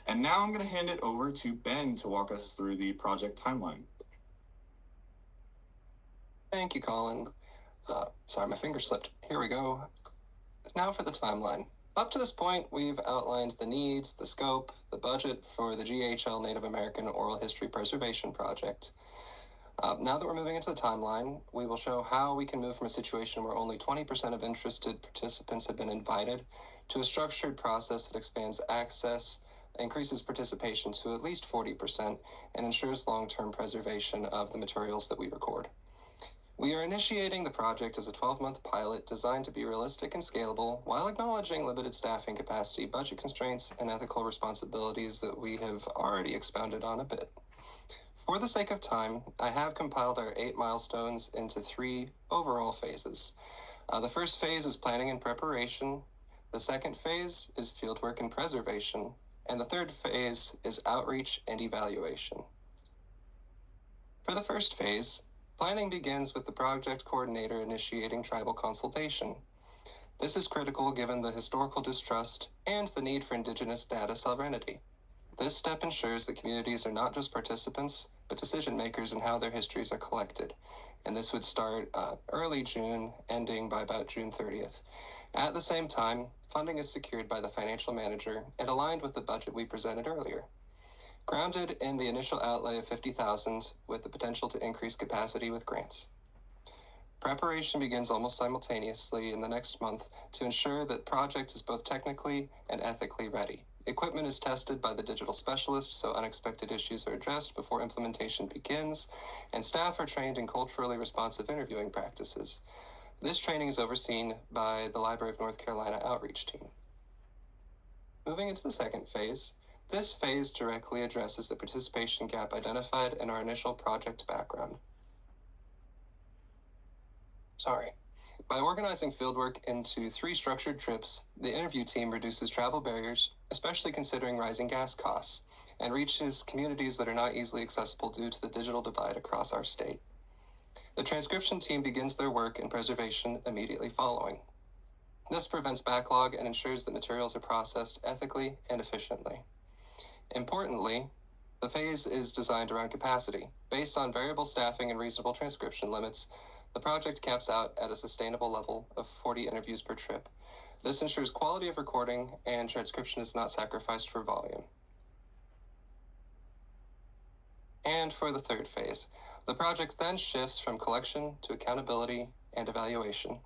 And now I'm going to hand it over to Ben to walk us through the project timeline. Thank you, Colin. Sorry, my finger slipped. Here we go. Now for the timeline. Up to this point, we've outlined the needs, the scope, the budget for the GHL Native American Oral History Preservation Project. Now that we're moving into the timeline, we will show how we can move from a situation where only 20% of interested participants have been invited to a structured process that expands access, increases participation to at least 40%, and ensures long-term preservation of the materials that we record. We are initiating the project as a 12-month pilot designed to be realistic and scalable while acknowledging limited staffing capacity, budget constraints, and ethical responsibilities that we have already expounded on a bit. For the sake of time, I have compiled our 8 milestones into 3 overall phases. The first phase is planning and preparation, the second phase is fieldwork and preservation, and the third phase is outreach and evaluation. For the first phase, planning begins with the project coordinator initiating tribal consultation. This is critical given the historical distrust and the need for Indigenous data sovereignty. This step ensures that communities are not just participants, but decision makers in how their histories are collected. And this would start early June, ending by about June 30th. At the same time, funding is secured by the financial manager and aligned with the budget we presented earlier. Grounded in the initial outlay of $50,000 with the potential to increase capacity with grants. Preparation begins almost simultaneously in the next month to ensure that the project is both technically and ethically ready. Equipment is tested by the digital specialist so unexpected issues are addressed before implementation begins, and staff are trained in culturally responsive interviewing practices. This training is overseen by the Library of North Carolina outreach team. Moving into the second phase, this phase directly addresses the participation gap identified in our initial project background. By organizing fieldwork into 3 structured trips, the interview team reduces travel barriers, especially considering rising gas costs, and reaches communities that are not easily accessible due to the digital divide across our state. The transcription team begins their work in preservation immediately following. This prevents backlog and ensures that materials are processed ethically and efficiently. Importantly, the phase is designed around capacity. Based on variable staffing and reasonable transcription limits, the project caps out at a sustainable level of 40 interviews per trip. This ensures quality of recording and transcription is not sacrificed for volume. And for the third phase, the project then shifts from collection to accountability and evaluation.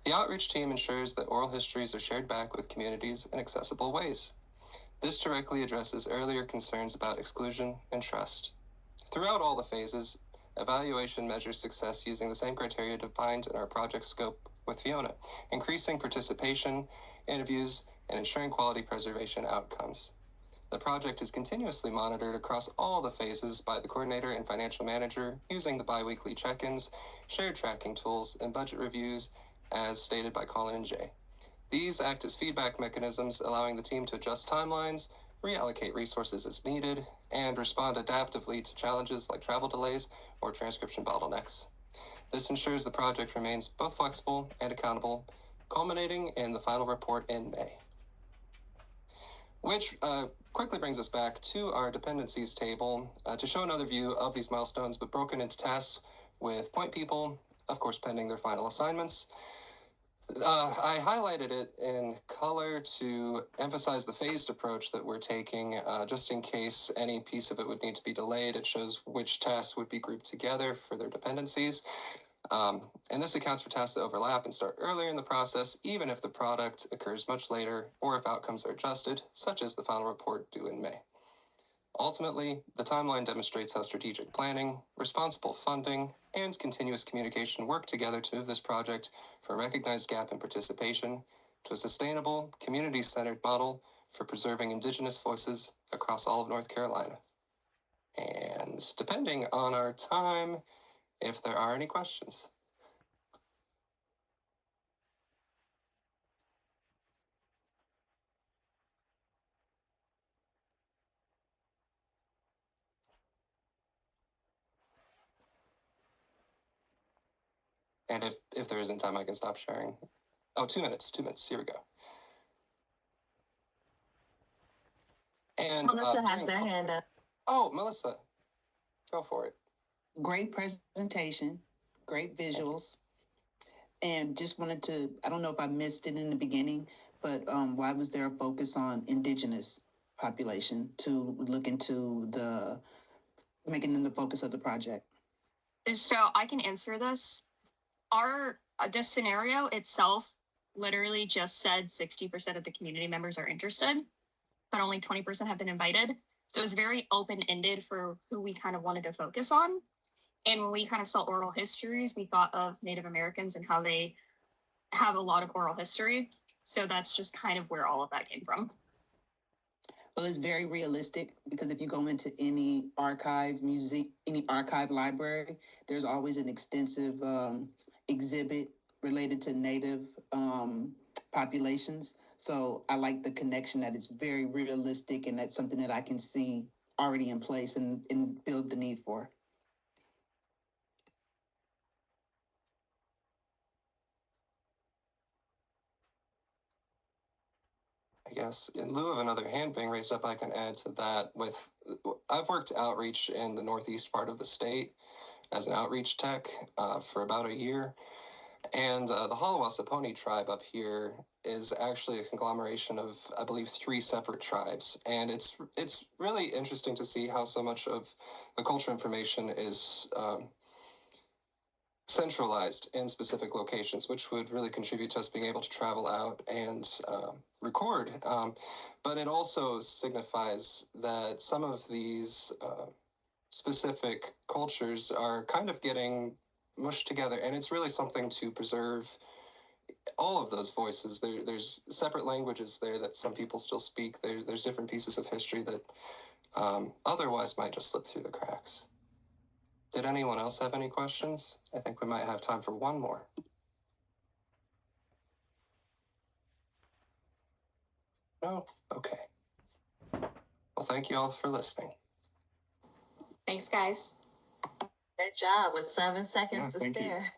The outreach team ensures that oral histories are shared back with communities in accessible ways. This directly addresses earlier concerns about exclusion and trust. Throughout all the phases, evaluation measures success using the same criteria defined in our project scope with Fiona, increasing participation, interviews, and ensuring quality preservation outcomes. The project is continuously monitored across all the phases by the coordinator and financial manager using the bi-weekly check-ins, shared tracking tools, and budget reviews as stated by Colin and Jay. These act as feedback mechanisms, allowing the team to adjust timelines, reallocate resources as needed, and respond adaptively to challenges like travel delays or transcription bottlenecks. This ensures the project remains both flexible and accountable, culminating in the final report in May. Which quickly brings us back to our dependencies table to show another view of these milestones, but broken into tasks with point people, of course pending their final assignments. I highlighted it in color to emphasize the phased approach that we're taking, just in case any piece of it would need to be delayed. It shows which tasks would be grouped together for their dependencies. And this accounts for tasks that overlap and start earlier in the process, even if the product occurs much later or if outcomes are adjusted, such as the final report due in May. Ultimately, the timeline demonstrates how strategic planning, responsible funding, and continuous communication work together to move this project from a recognized gap in participation to a sustainable, community-centered model for preserving Indigenous voices across all of North Carolina. And depending on our time, if there are any questions. And if there isn't time, I can stop sharing. Oh, 2 minutes, here we go. And Melissa has their hand up. Oh, Melissa, go for it. Great presentation, great visuals. And just wanted to, I don't know if I missed it in the beginning, but why was there a focus on indigenous population to look into making them the focus of the project? So I can answer this. This scenario itself literally just said 60% of the community members are interested, but only 20% have been invited. So it was very open-ended for who we kind of wanted to focus on. And when we kind of saw oral histories, we thought of Native Americans and how they have a lot of oral history. So that's just kind of where all of that came from. Well, it's very realistic because if you go into any archive library, there's always an extensive exhibit related to Native populations. So I like the connection that it's very realistic and that's something that I can see already in place and build the need for. I guess in lieu of another hand being raised up, I can add to that I've worked outreach in the northeast part of the state as an outreach tech for about a year. And the Halawa tribe up here is actually a conglomeration of, I believe, 3 separate tribes. And it's really interesting to see how so much of the cultural information is centralized in specific locations, which would really contribute to us being able to travel out and record. But it also signifies that some of these specific cultures are kind of getting mushed together, and it's really something to preserve all of those voices. There's separate languages there that some people still speak. There's different pieces of history that otherwise might just slip through the cracks. Did anyone else have any questions? I think we might have time for one more. No? Okay. Well, thank you all for listening. Thanks, guys. Good job with 7 seconds to spare.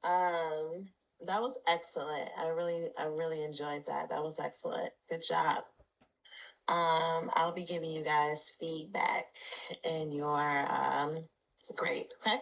That was excellent. I really enjoyed that. That was excellent. Good job. I'll be giving you guys feedback in your grade, okay?